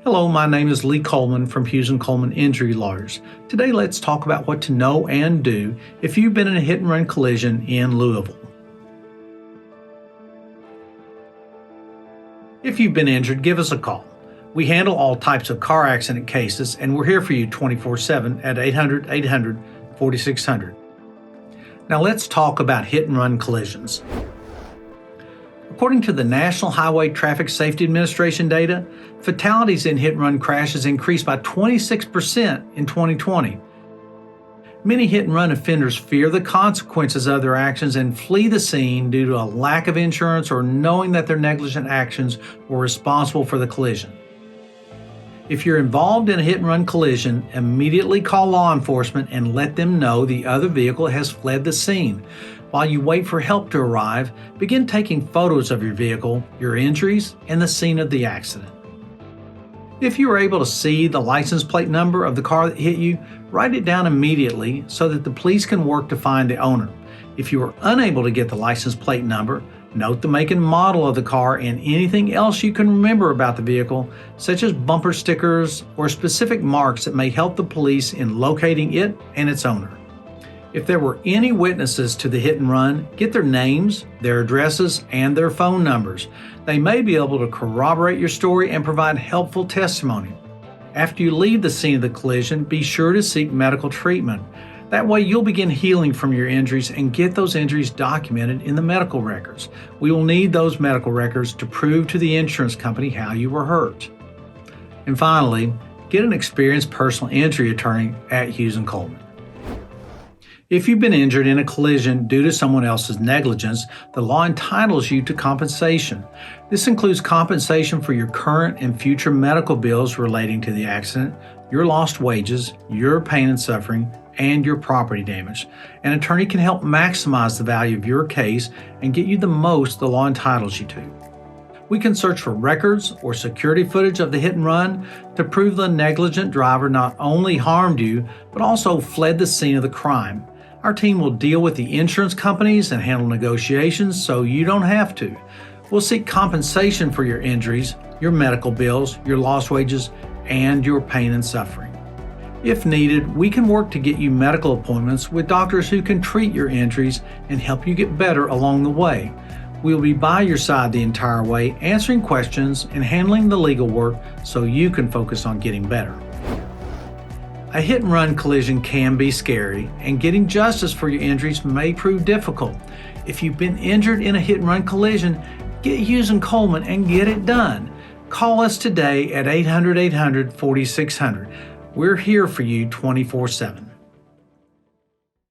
Hello, my name is Lee Coleman from Hughes Coleman Injury Lawyers. Today let's talk about what to know and do if you've been in a hit-and-run collision in Louisville. If you've been injured, give us a call. We handle all types of car accident cases and we're here for you 24/7 at 800-800-4600. Now let's talk about hit-and-run collisions. According to the National Highway Traffic Safety Administration data, fatalities in hit-and-run crashes increased by 26% in 2020. Many hit-and-run offenders fear the consequences of their actions and flee the scene due to a lack of insurance or knowing that their negligent actions were responsible for the collision. If you're involved in a hit-and-run collision, immediately call law enforcement and let them know the other vehicle has fled the scene. While you wait for help to arrive, begin taking photos of your vehicle, your injuries, and the scene of the accident. If you are able to see the license plate number of the car that hit you, write it down immediately so that the police can work to find the owner. If you are unable to get the license plate number, note the make and model of the car and anything else you can remember about the vehicle, such as bumper stickers or specific marks that may help the police in locating it and its owner. If there were any witnesses to the hit and run, get their names, their addresses, and their phone numbers. They may be able to corroborate your story and provide helpful testimony. After you leave the scene of the collision, be sure to seek medical treatment. That way you'll begin healing from your injuries and get those injuries documented in the medical records. We will need those medical records to prove to the insurance company how you were hurt. And finally, get an experienced personal injury attorney at Hughes Coleman. If you've been injured in a collision due to someone else's negligence, the law entitles you to compensation. This includes compensation for your current and future medical bills relating to the accident, your lost wages, your pain and suffering, and your property damage. An attorney can help maximize the value of your case and get you the most the law entitles you to. We can search for records or security footage of the hit and run to prove the negligent driver not only harmed you, but also fled the scene of the crime. Our team will deal with the insurance companies and handle negotiations so you don't have to. We'll seek compensation for your injuries, your medical bills, your lost wages, and your pain and suffering. If needed, we can work to get you medical appointments with doctors who can treat your injuries and help you get better along the way. We'll be by your side the entire way, answering questions and handling the legal work so you can focus on getting better. A hit-and-run collision can be scary, and getting justice for your injuries may prove difficult. If you've been injured in a hit-and-run collision, get Hughes Coleman and get it done. Call us today at 800-800-4600. We're here for you 24/7.